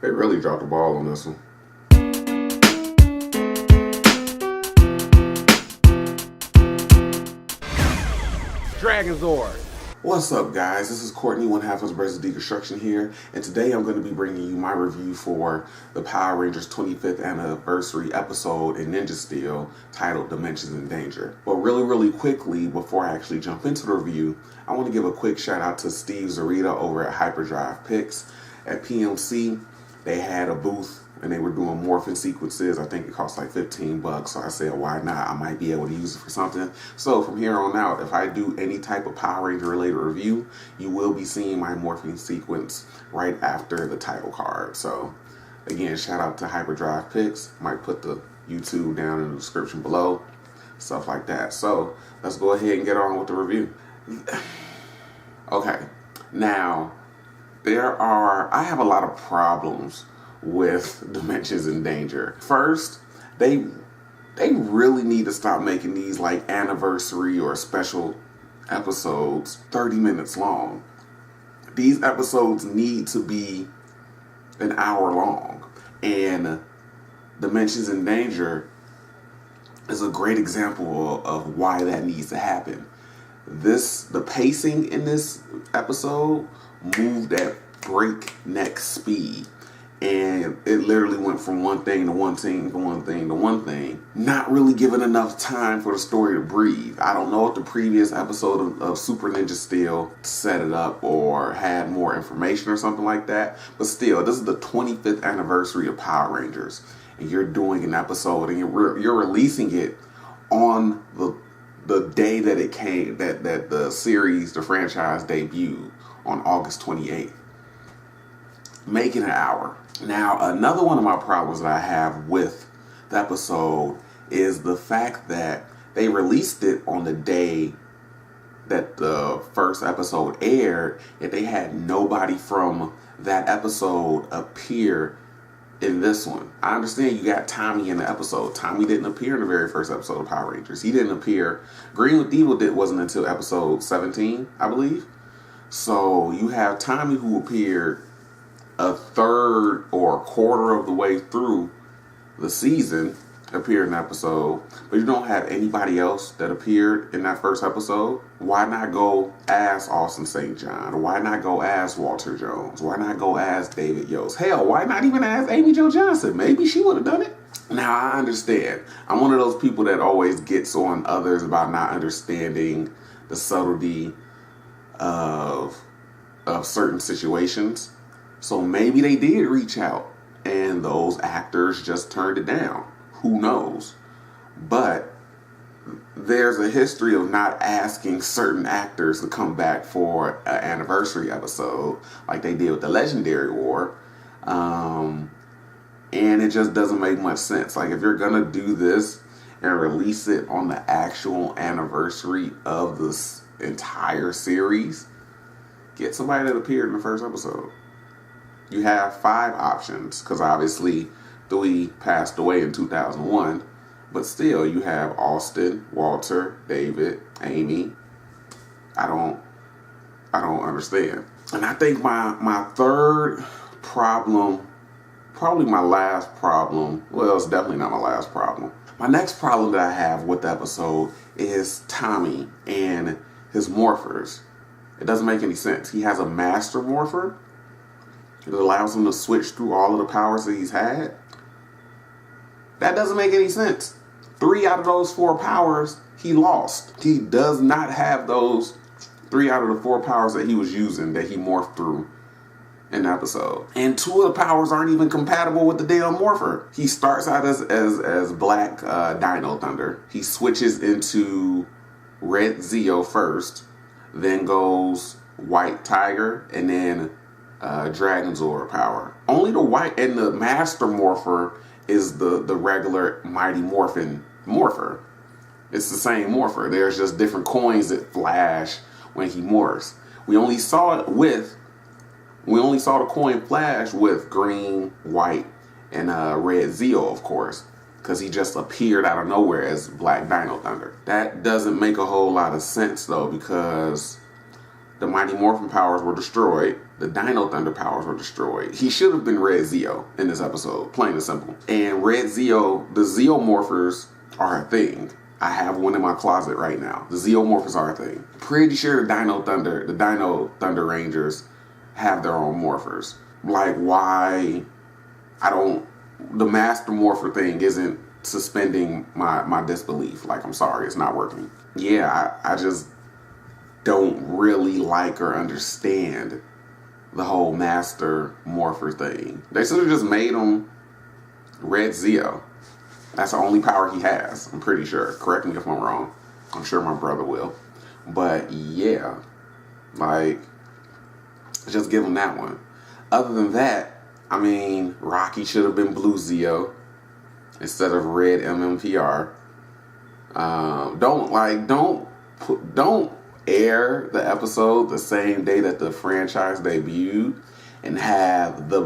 They really dropped the ball on this one. Dragonzord. What's up, guys? This is Courtney, one half of Brothers Deconstruction here, and today I'm going to be bringing you my review for the Power Rangers 25th anniversary episode in Ninja Steel titled Dimensions in Danger. But really quickly, before I actually jump into the review, I want to give a quick shout out to Steve Zarita over at Hyperdrive Picks. At PMC, they had a booth and they were doing morphin sequences. I think it cost like $15, so I said, why not? I might be able to use it for something. So from here on out, if I do any type of Power Ranger related review, you will be seeing my morphing sequence right after the title card. So again, shout out to Hyperdrive Picks. Might put the YouTube down in the description below, stuff like that. So let's go ahead and get on with the review. Okay, now I have a lot of problems with Dimensions in Danger. First, they really need to stop making these like anniversary or special episodes 30 minutes long. These episodes need to be an hour long, and Dimensions in Danger is a great example of why that needs to happen. The pacing in this episode moved at breakneck speed. And it literally went from one thing to one thing to one thing to one thing, not really giving enough time for the story to breathe. I don't know if the previous episode of Super Ninja Steel set it up or had more information or something like that. But still, this is the 25th anniversary of Power Rangers, and you're doing an episode and you're releasing it on the day that it came, that the series, the franchise debuted on August 28th. Making an hour. Now, another one of my problems that I have with the episode is the fact that they released it on the day that the first episode aired, and they had nobody from that episode appear in this one. I understand you got Tommy in the episode. Tommy didn't appear in the very first episode of Power Rangers. He didn't appear. Green with Evil wasn't until episode 17, I believe. So you have Tommy, who appeared a third or a quarter of the way through the season, appeared in an episode, but you don't have anybody else that appeared in that first episode. Why not go as Austin St. John? Why not go as Walter Jones? Why not go as David Yost? Hell, why not even as Amy Jo Johnson? Maybe she would have done it. Now, I understand. I'm one of those people that always gets on others about not understanding the subtlety of certain situations. So maybe they did reach out and those actors just turned it down. Who knows? But there's a history of not asking certain actors to come back for an anniversary episode like they did with the Legendary War. And it just doesn't make much sense. Like, if you're going to do this and release it on the actual anniversary of this entire series, get somebody that appeared in the first episode. You have 5 options, because obviously 3 passed away in 2001. But still, you have Austin, Walter, David, Amy. I don't understand. And I think my third problem, probably my last problem, well, it's definitely not my last problem. My next problem that I have with the episode is Tommy and his morphers. It doesn't make any sense. He has a master morpher. It allows him to switch through all of the powers that he's had. That doesn't make any sense. 3 out of those 4 powers he lost. He does not have those 3 out of the 4 powers that he was using, that he morphed through in the episode. And 2 of the powers aren't even compatible with the damn morpher. He starts out as Black Dino Thunder. He switches into Red Zeo first, then goes White Tiger, and then Dragonzord power. Only the white and the Master Morpher is the regular Mighty Morphin Morpher. It's the same Morpher. There's just different coins that flash when he morphs. We only saw the coin flash with green, white, and Red Zeo, of course, because he just appeared out of nowhere as Black Dino Thunder. That doesn't make a whole lot of sense though, because the Mighty Morphin powers were destroyed. the Dino Thunder powers were destroyed. He should have been Red Zeo in this episode, plain and simple. And Red Zeo, the Zeomorphers are a thing. I have one in my closet right now. The Zeomorphers are a thing. Pretty sure the Dino Thunder Rangers have their own morphers. Like, why the Master Morpher thing isn't suspending my disbelief. Like, I'm sorry, it's not working. Yeah, I just don't really like or understand the whole Master Morpher thing. They should have just made him Red Zeo. That's the only power he has, I'm pretty sure. Correct me if I'm wrong. I'm sure my brother will. But yeah, like, just give him that one. Other than that, I mean, Rocky should have been Blue Zeo instead of Red MMPR. Don't air the episode the same day that the franchise debuted and have the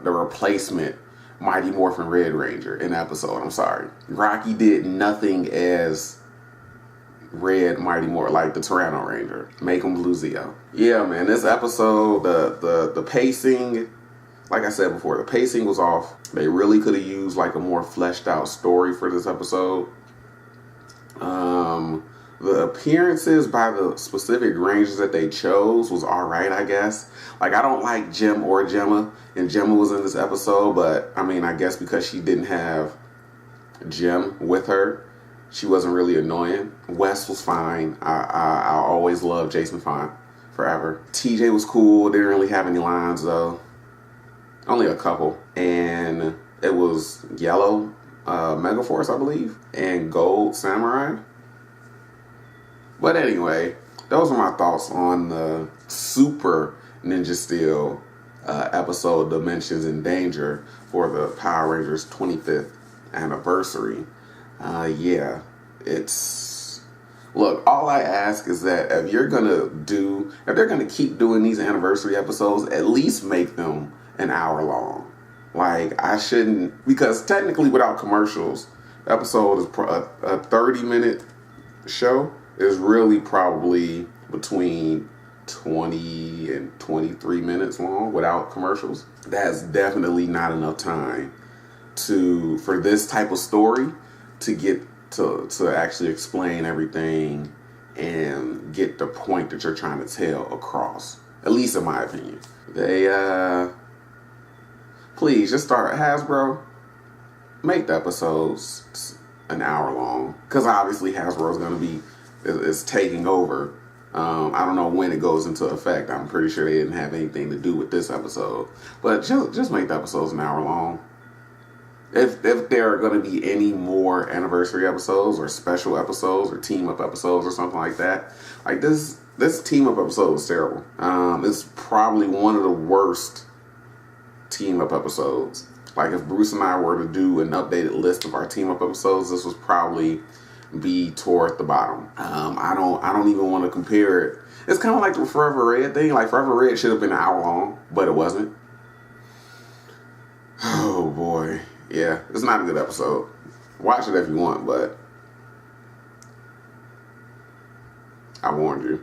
replacement Mighty Morphin Red Ranger in the episode. I'm sorry. Rocky did nothing as Red Mighty Morphin, like the Tyranno Ranger. Make him Blue Zeo. Yeah, man, this episode, the pacing, like I said before, the pacing was off. They really could have used like a more fleshed out story for this episode. The appearances by the specific rangers that they chose was alright, I guess. Like, I don't like Jim or Gemma, and Gemma was in this episode, but I mean, I guess because she didn't have Jim with her, she wasn't really annoying. Wes was fine. I always loved Jason Font forever. TJ was cool. Didn't really have any lines though. Only a couple. And it was Yellow Megaforce, I believe, and Gold Samurai. But anyway, those are my thoughts on the Super Ninja Steel episode Dimensions in Danger for the Power Rangers 25th anniversary. Yeah, look, all I ask is that if they're gonna keep doing these anniversary episodes, at least make them an hour long. Like, I shouldn't, because technically without commercials, the episode is a 30-minute show. Is really probably between 20 and 23 minutes long without commercials. That's definitely not enough time for this type of story to get to actually explain everything and get the point that you're trying to tell across. At least in my opinion. They please just start Hasbro. Make the episodes an hour long, because obviously Hasbro's gonna is taking over. I don't know when it goes into effect. I'm pretty sure they didn't have anything to do with this episode. But just make the episodes an hour long. If there are going to be any more anniversary episodes or special episodes or team up episodes or something like that, like this team up episode was terrible. It's probably one of the worst team up episodes. Like, if Bruce and I were to do an updated list of our team up episodes, this was probably be toward the bottom. I don't even want to compare it. It's kind of like the Forever Red thing. Like, Forever Red should have been an hour long, but it wasn't. Oh boy. Yeah, it's not a good episode. Watch it if you want, but I warned you.